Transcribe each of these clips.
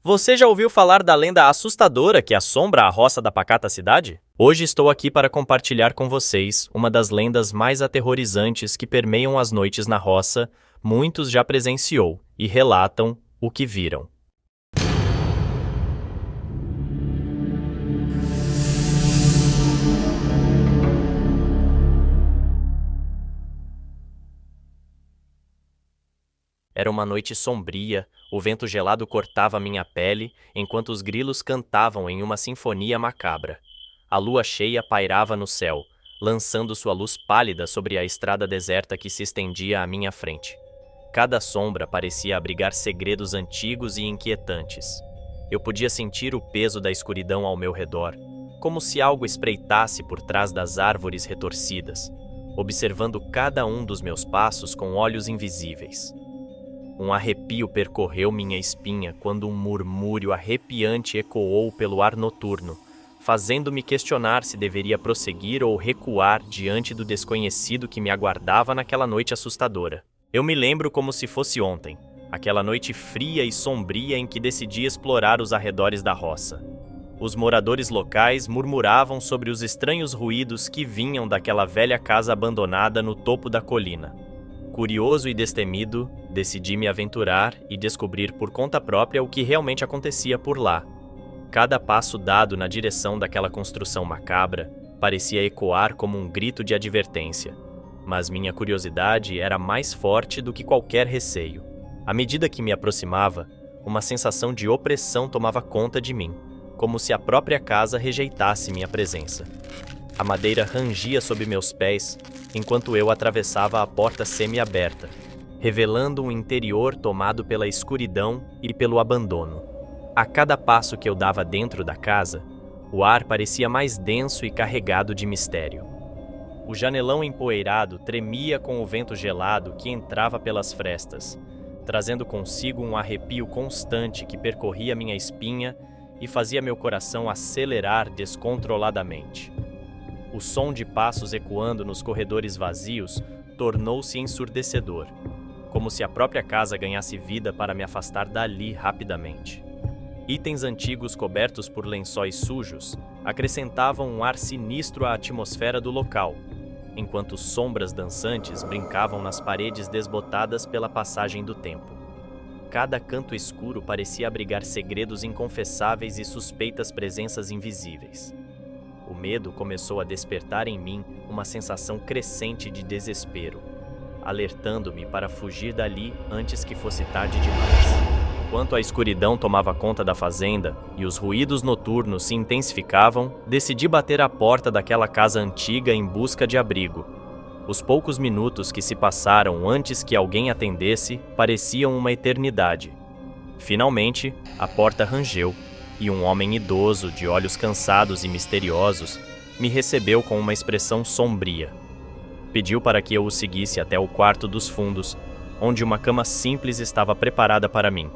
Você já ouviu falar da lenda assustadora que assombra a roça da pacata cidade? Hoje estou aqui para compartilhar com vocês uma das lendas mais aterrorizantes que permeiam as noites na roça. Muitos já presenciou e relatam o que viram. Era uma noite sombria, o vento gelado cortava minha pele, enquanto os grilos cantavam em uma sinfonia macabra. A lua cheia pairava no céu, lançando sua luz pálida sobre a estrada deserta que se estendia à minha frente. Cada sombra parecia abrigar segredos antigos e inquietantes. Eu podia sentir o peso da escuridão ao meu redor, como se algo espreitasse por trás das árvores retorcidas, observando cada um dos meus passos com olhos invisíveis. Um arrepio percorreu minha espinha quando um murmúrio arrepiante ecoou pelo ar noturno, fazendo-me questionar se deveria prosseguir ou recuar diante do desconhecido que me aguardava naquela noite assustadora. Eu me lembro como se fosse ontem, aquela noite fria e sombria em que decidi explorar os arredores da roça. Os moradores locais murmuravam sobre os estranhos ruídos que vinham daquela velha casa abandonada no topo da colina. Curioso e destemido, decidi me aventurar e descobrir por conta própria o que realmente acontecia por lá. Cada passo dado na direção daquela construção macabra parecia ecoar como um grito de advertência, mas minha curiosidade era mais forte do que qualquer receio. À medida que me aproximava, uma sensação de opressão tomava conta de mim, como se a própria casa rejeitasse minha presença. A madeira rangia sob meus pés enquanto eu atravessava a porta semi-aberta, revelando um interior tomado pela escuridão e pelo abandono. A cada passo que eu dava dentro da casa, o ar parecia mais denso e carregado de mistério. O janelão empoeirado tremia com o vento gelado que entrava pelas frestas, trazendo consigo um arrepio constante que percorria minha espinha e fazia meu coração acelerar descontroladamente. O som de passos ecoando nos corredores vazios tornou-se ensurdecedor, como se a própria casa ganhasse vida para me afastar dali rapidamente. Itens antigos cobertos por lençóis sujos acrescentavam um ar sinistro à atmosfera do local, enquanto sombras dançantes brincavam nas paredes desbotadas pela passagem do tempo. Cada canto escuro parecia abrigar segredos inconfessáveis e suspeitas presenças invisíveis. O medo começou a despertar em mim uma sensação crescente de desespero, alertando-me para fugir dali antes que fosse tarde demais. Enquanto a escuridão tomava conta da fazenda e os ruídos noturnos se intensificavam, decidi bater à porta daquela casa antiga em busca de abrigo. Os poucos minutos que se passaram antes que alguém atendesse pareciam uma eternidade. Finalmente, a porta rangeu e um homem idoso, de olhos cansados e misteriosos, me recebeu com uma expressão sombria. Pediu para que eu o seguisse até o quarto dos fundos, onde uma cama simples estava preparada para mim.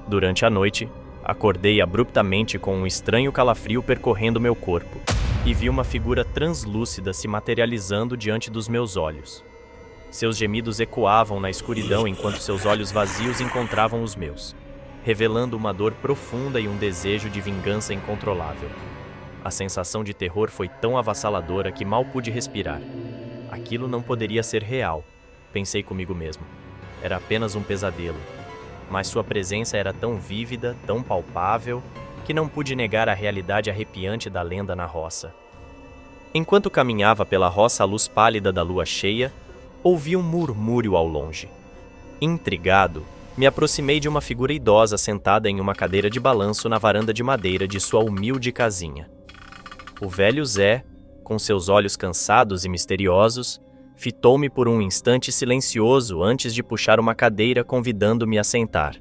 Durante a noite, acordei abruptamente com um estranho calafrio percorrendo meu corpo e vi uma figura translúcida se materializando diante dos meus olhos. Seus gemidos ecoavam na escuridão enquanto seus olhos vazios encontravam os meus, revelando uma dor profunda e um desejo de vingança incontrolável. A sensação de terror foi tão avassaladora que mal pude respirar. Aquilo não poderia ser real, pensei comigo mesmo. Era apenas um pesadelo. Mas sua presença era tão vívida, tão palpável, que não pude negar a realidade arrepiante da lenda na roça. Enquanto caminhava pela roça à luz pálida da lua cheia, ouvi um murmúrio ao longe. Intrigado, me aproximei de uma figura idosa sentada em uma cadeira de balanço na varanda de madeira de sua humilde casinha. O velho Zé, com seus olhos cansados e misteriosos, fitou-me por um instante silencioso antes de puxar uma cadeira convidando-me a sentar.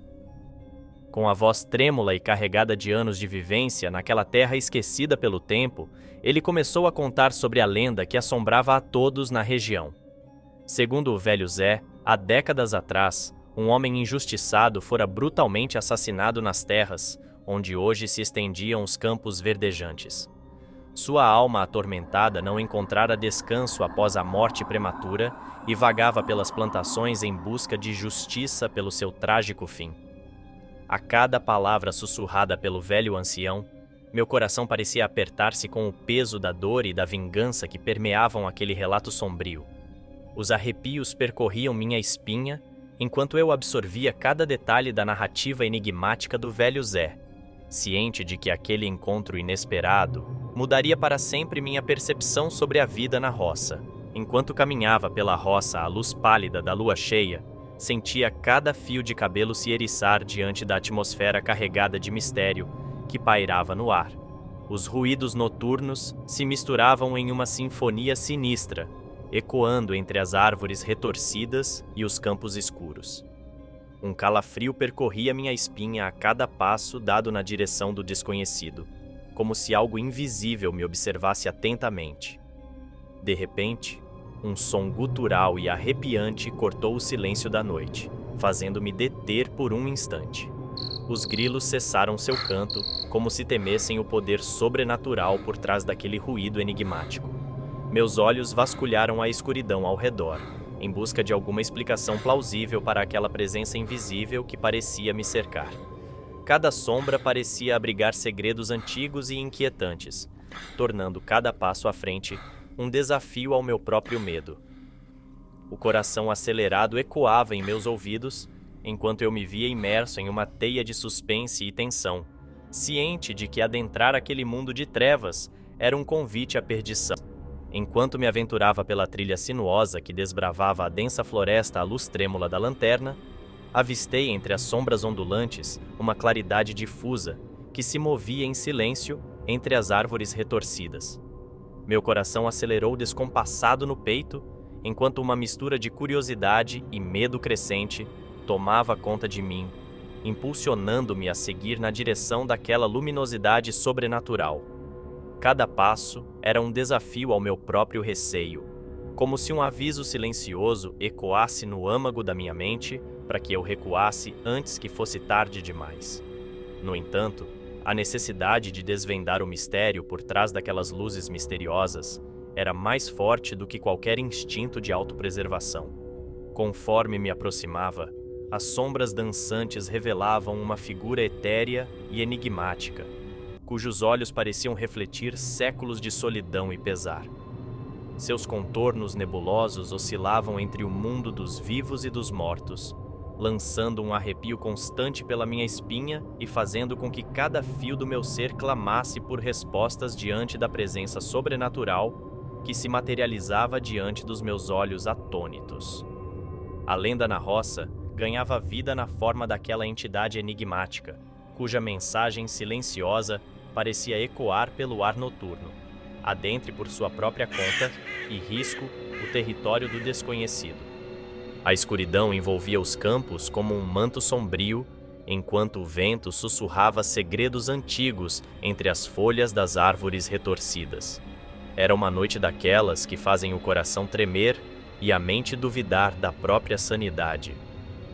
Com a voz trêmula e carregada de anos de vivência naquela terra esquecida pelo tempo, ele começou a contar sobre a lenda que assombrava a todos na região. Segundo o velho Zé, há décadas atrás, um homem injustiçado fora brutalmente assassinado nas terras, onde hoje se estendiam os campos verdejantes. Sua alma atormentada não encontrara descanso após a morte prematura e vagava pelas plantações em busca de justiça pelo seu trágico fim. A cada palavra sussurrada pelo velho ancião, meu coração parecia apertar-se com o peso da dor e da vingança que permeavam aquele relato sombrio. Os arrepios percorriam minha espinha enquanto eu absorvia cada detalhe da narrativa enigmática do velho Zé, ciente de que aquele encontro inesperado mudaria para sempre minha percepção sobre a vida na roça. Enquanto caminhava pela roça à luz pálida da lua cheia, sentia cada fio de cabelo se eriçar diante da atmosfera carregada de mistério que pairava no ar. Os ruídos noturnos se misturavam em uma sinfonia sinistra, ecoando entre as árvores retorcidas e os campos escuros. Um calafrio percorria minha espinha a cada passo dado na direção do desconhecido, como se algo invisível me observasse atentamente. De repente, um som gutural e arrepiante cortou o silêncio da noite, fazendo-me deter por um instante. Os grilos cessaram seu canto, como se temessem o poder sobrenatural por trás daquele ruído enigmático. Meus olhos vasculharam a escuridão ao redor, em busca de alguma explicação plausível para aquela presença invisível que parecia me cercar. Cada sombra parecia abrigar segredos antigos e inquietantes, tornando cada passo à frente um desafio ao meu próprio medo. O coração acelerado ecoava em meus ouvidos, enquanto eu me via imerso em uma teia de suspense e tensão, ciente de que adentrar aquele mundo de trevas era um convite à perdição. Enquanto me aventurava pela trilha sinuosa que desbravava a densa floresta à luz trêmula da lanterna, avistei entre as sombras ondulantes uma claridade difusa que se movia em silêncio entre as árvores retorcidas. Meu coração acelerou descompassado no peito, enquanto uma mistura de curiosidade e medo crescente tomava conta de mim, impulsionando-me a seguir na direção daquela luminosidade sobrenatural. Cada passo era um desafio ao meu próprio receio, como se um aviso silencioso ecoasse no âmago da minha mente para que eu recuasse antes que fosse tarde demais. No entanto, a necessidade de desvendar o mistério por trás daquelas luzes misteriosas era mais forte do que qualquer instinto de autopreservação. Conforme me aproximava, as sombras dançantes revelavam uma figura etérea e enigmática, cujos olhos pareciam refletir séculos de solidão e pesar. Seus contornos nebulosos oscilavam entre o mundo dos vivos e dos mortos, lançando um arrepio constante pela minha espinha e fazendo com que cada fio do meu ser clamasse por respostas diante da presença sobrenatural que se materializava diante dos meus olhos atônitos. A lenda na roça ganhava vida na forma daquela entidade enigmática, cuja mensagem silenciosa parecia ecoar pelo ar noturno, adentre por sua própria conta e risco o território do desconhecido. A escuridão envolvia os campos como um manto sombrio, enquanto o vento sussurrava segredos antigos entre as folhas das árvores retorcidas. Era uma noite daquelas que fazem o coração tremer e a mente duvidar da própria sanidade.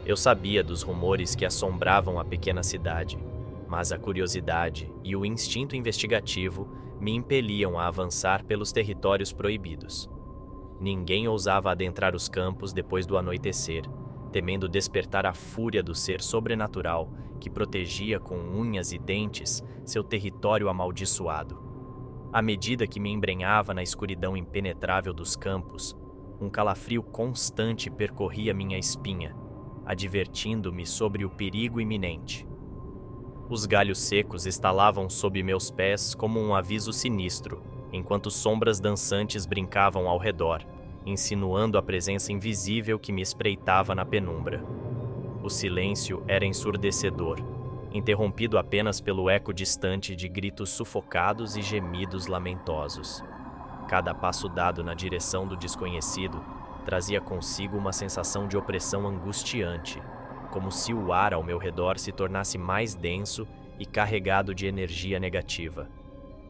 Eu sabia dos rumores que assombravam a pequena cidade, mas a curiosidade e o instinto investigativo me impeliam a avançar pelos territórios proibidos. Ninguém ousava adentrar os campos depois do anoitecer, temendo despertar a fúria do ser sobrenatural que protegia com unhas e dentes seu território amaldiçoado. À medida que me embrenhava na escuridão impenetrável dos campos, um calafrio constante percorria minha espinha, advertindo-me sobre o perigo iminente. Os galhos secos estalavam sob meus pés como um aviso sinistro, enquanto sombras dançantes brincavam ao redor, insinuando a presença invisível que me espreitava na penumbra. O silêncio era ensurdecedor, interrompido apenas pelo eco distante de gritos sufocados e gemidos lamentosos. Cada passo dado na direção do desconhecido trazia consigo uma sensação de opressão angustiante, como se o ar ao meu redor se tornasse mais denso e carregado de energia negativa.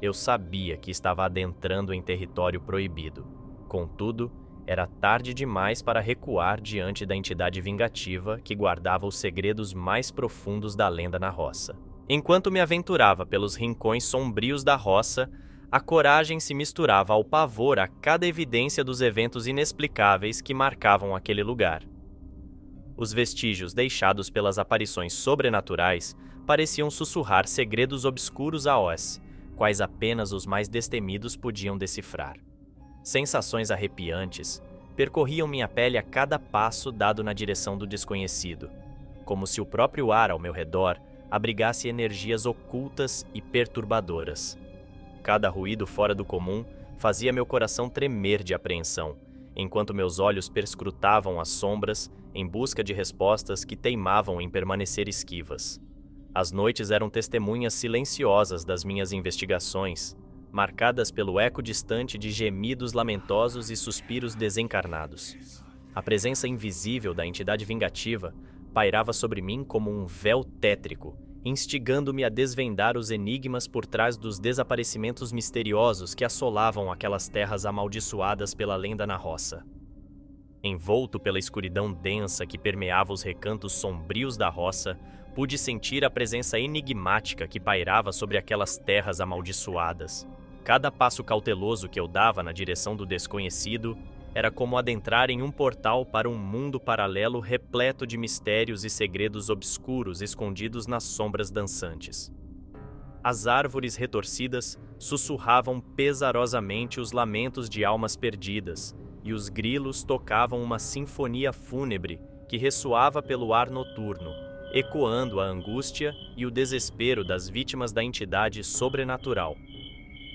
Eu sabia que estava adentrando em território proibido. Contudo, era tarde demais para recuar diante da entidade vingativa que guardava os segredos mais profundos da lenda na roça. Enquanto me aventurava pelos rincões sombrios da roça, a coragem se misturava ao pavor a cada evidência dos eventos inexplicáveis que marcavam aquele lugar. Os vestígios deixados pelas aparições sobrenaturais pareciam sussurrar segredos obscuros a Oz, quais apenas os mais destemidos podiam decifrar. Sensações arrepiantes percorriam minha pele a cada passo dado na direção do desconhecido, como se o próprio ar ao meu redor abrigasse energias ocultas e perturbadoras. Cada ruído fora do comum fazia meu coração tremer de apreensão, enquanto meus olhos perscrutavam as sombras em busca de respostas que teimavam em permanecer esquivas. As noites eram testemunhas silenciosas das minhas investigações, marcadas pelo eco distante de gemidos lamentosos e suspiros desencarnados. A presença invisível da entidade vingativa pairava sobre mim como um véu tétrico, instigando-me a desvendar os enigmas por trás dos desaparecimentos misteriosos que assolavam aquelas terras amaldiçoadas pela lenda na roça. Envolto pela escuridão densa que permeava os recantos sombrios da roça, pude sentir a presença enigmática que pairava sobre aquelas terras amaldiçoadas. Cada passo cauteloso que eu dava na direção do desconhecido era como adentrar em um portal para um mundo paralelo repleto de mistérios e segredos obscuros escondidos nas sombras dançantes. As árvores retorcidas sussurravam pesarosamente os lamentos de almas perdidas, e os grilos tocavam uma sinfonia fúnebre que ressoava pelo ar noturno, ecoando a angústia e o desespero das vítimas da entidade sobrenatural.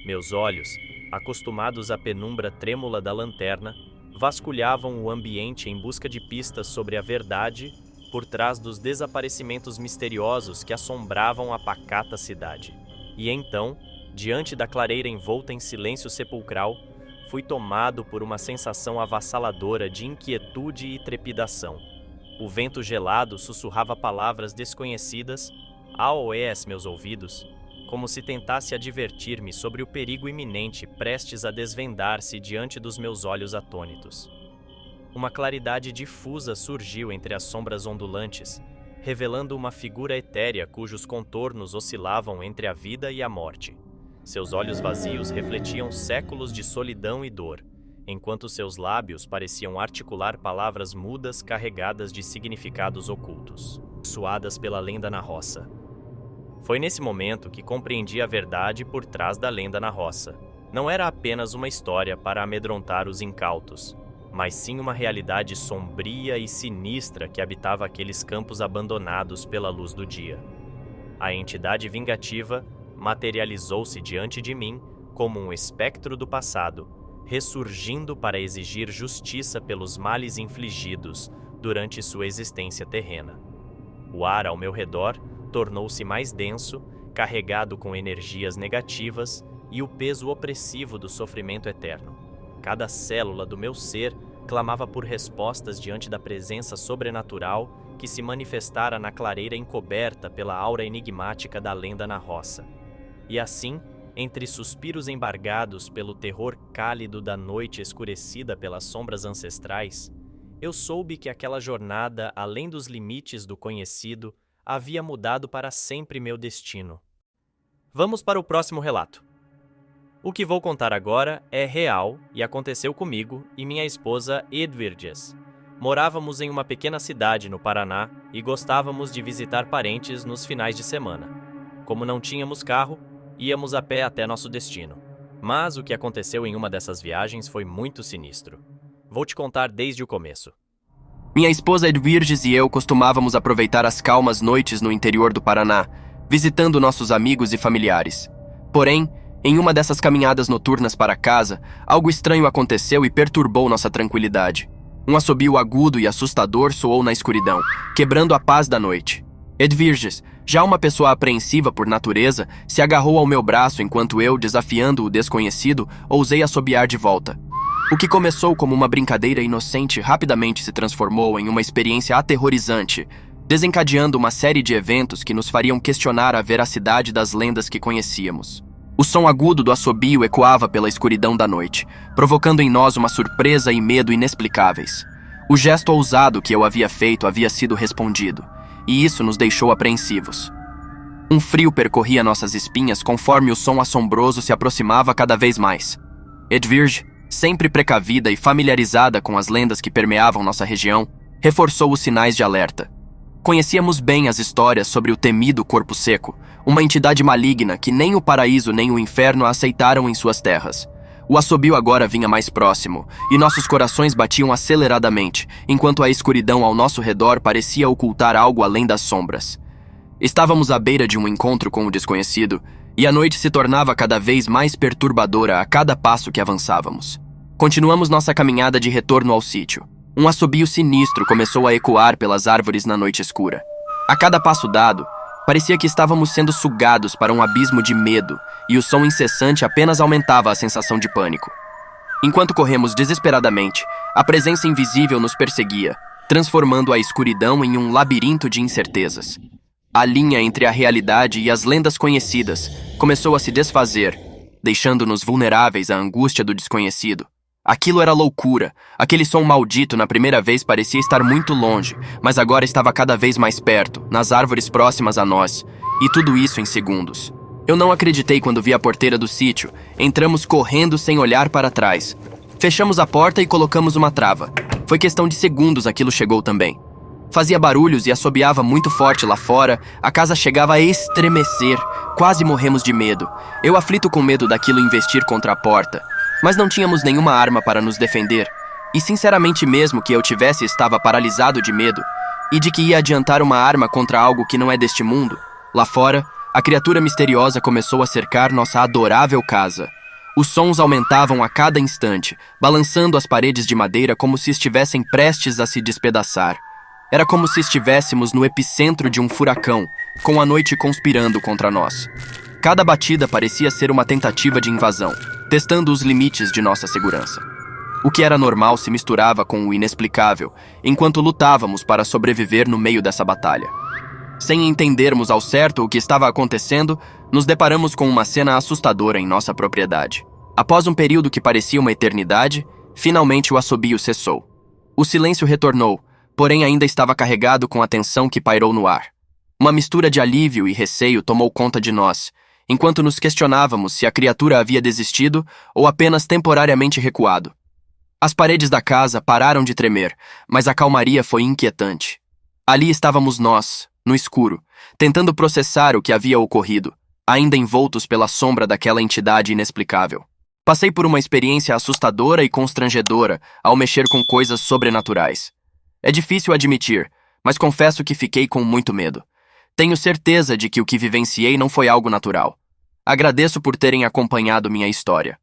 Meus olhos, acostumados à penumbra trêmula da lanterna, vasculhavam o ambiente em busca de pistas sobre a verdade por trás dos desaparecimentos misteriosos que assombravam a pacata cidade. E então, diante da clareira envolta em silêncio sepulcral, fui tomado por uma sensação avassaladora de inquietude e trepidação. O vento gelado sussurrava palavras desconhecidas ao meus ouvidos, como se tentasse advertir-me sobre o perigo iminente prestes a desvendar-se diante dos meus olhos atônitos. Uma claridade difusa surgiu entre as sombras ondulantes, revelando uma figura etérea cujos contornos oscilavam entre a vida e a morte. Seus olhos vazios refletiam séculos de solidão e dor, enquanto seus lábios pareciam articular palavras mudas carregadas de significados ocultos, suadas pela lenda na roça. Foi nesse momento que compreendi a verdade por trás da lenda na roça. Não era apenas uma história para amedrontar os incautos, mas sim uma realidade sombria e sinistra que habitava aqueles campos abandonados pela luz do dia. A entidade vingativa materializou-se diante de mim como um espectro do passado, ressurgindo para exigir justiça pelos males infligidos durante sua existência terrena. O ar ao meu redor tornou-se mais denso, carregado com energias negativas e o peso opressivo do sofrimento eterno. Cada célula do meu ser clamava por respostas diante da presença sobrenatural que se manifestara na clareira encoberta pela aura enigmática da lenda na roça. E assim, entre suspiros embargados pelo terror cálido da noite escurecida pelas sombras ancestrais, eu soube que aquela jornada além dos limites do conhecido havia mudado para sempre meu destino. Vamos para o próximo relato. O que vou contar agora é real e aconteceu comigo e minha esposa Edvirges. Morávamos em uma pequena cidade no Paraná e gostávamos de visitar parentes nos finais de semana. Como não tínhamos carro, íamos a pé até nosso destino. Mas o que aconteceu em uma dessas viagens foi muito sinistro. Vou te contar desde o começo. Minha esposa Edvirges e eu costumávamos aproveitar as calmas noites no interior do Paraná, visitando nossos amigos e familiares. Porém, em uma dessas caminhadas noturnas para casa, algo estranho aconteceu e perturbou nossa tranquilidade. Um assobio agudo e assustador soou na escuridão, quebrando a paz da noite. Edvirges, já uma pessoa apreensiva por natureza, se agarrou ao meu braço enquanto eu, desafiando o desconhecido, ousei assobiar de volta. O que começou como uma brincadeira inocente rapidamente se transformou em uma experiência aterrorizante, desencadeando uma série de eventos que nos fariam questionar a veracidade das lendas que conhecíamos. O som agudo do assobio ecoava pela escuridão da noite, provocando em nós uma surpresa e medo inexplicáveis. O gesto ousado que eu havia feito havia sido respondido, e isso nos deixou apreensivos. Um frio percorria nossas espinhas conforme o som assombroso se aproximava cada vez mais. Edvirge, sempre precavida e familiarizada com as lendas que permeavam nossa região, reforçou os sinais de alerta. Conhecíamos bem as histórias sobre o temido corpo seco, uma entidade maligna que nem o paraíso nem o inferno aceitaram em suas terras. O assobio agora vinha mais próximo, e nossos corações batiam aceleradamente, enquanto a escuridão ao nosso redor parecia ocultar algo além das sombras. Estávamos à beira de um encontro com o desconhecido, e a noite se tornava cada vez mais perturbadora a cada passo que avançávamos. Continuamos nossa caminhada de retorno ao sítio. Um assobio sinistro começou a ecoar pelas árvores na noite escura. A cada passo dado, parecia que estávamos sendo sugados para um abismo de medo, e o som incessante apenas aumentava a sensação de pânico. Enquanto corremos desesperadamente, a presença invisível nos perseguia, transformando a escuridão em um labirinto de incertezas. A linha entre a realidade e as lendas conhecidas começou a se desfazer, deixando-nos vulneráveis à angústia do desconhecido. Aquilo era loucura. Aquele som maldito na primeira vez parecia estar muito longe, mas agora estava cada vez mais perto, nas árvores próximas a nós, e tudo isso em segundos. Eu não acreditei quando vi a porteira do sítio. Entramos correndo sem olhar para trás. Fechamos a porta e colocamos uma trava. Foi questão de segundos aquilo chegou também. Fazia barulhos e assobiava muito forte lá fora. A casa chegava a estremecer. Quase morremos de medo. Eu aflito com medo daquilo investir contra a porta. Mas não tínhamos nenhuma arma para nos defender. E sinceramente mesmo que eu tivesse, estava paralisado de medo. E de que ia adiantar uma arma contra algo que não é deste mundo. Lá fora, a criatura misteriosa começou a cercar nossa adorável casa. Os sons aumentavam a cada instante, balançando as paredes de madeira como se estivessem prestes a se despedaçar. Era como se estivéssemos no epicentro de um furacão, com a noite conspirando contra nós. Cada batida parecia ser uma tentativa de invasão, testando os limites de nossa segurança. O que era normal se misturava com o inexplicável, enquanto lutávamos para sobreviver no meio dessa batalha. Sem entendermos ao certo o que estava acontecendo, nos deparamos com uma cena assustadora em nossa propriedade. Após um período que parecia uma eternidade, finalmente o assobio cessou. O silêncio retornou, porém ainda estava carregado com a tensão que pairou no ar. Uma mistura de alívio e receio tomou conta de nós, enquanto nos questionávamos se a criatura havia desistido ou apenas temporariamente recuado. As paredes da casa pararam de tremer, mas a calmaria foi inquietante. Ali estávamos nós, no escuro, tentando processar o que havia ocorrido, ainda envoltos pela sombra daquela entidade inexplicável. Passei por uma experiência assustadora e constrangedora ao mexer com coisas sobrenaturais. É difícil admitir, mas confesso que fiquei com muito medo. Tenho certeza de que o que vivenciei não foi algo natural. Agradeço por terem acompanhado minha história.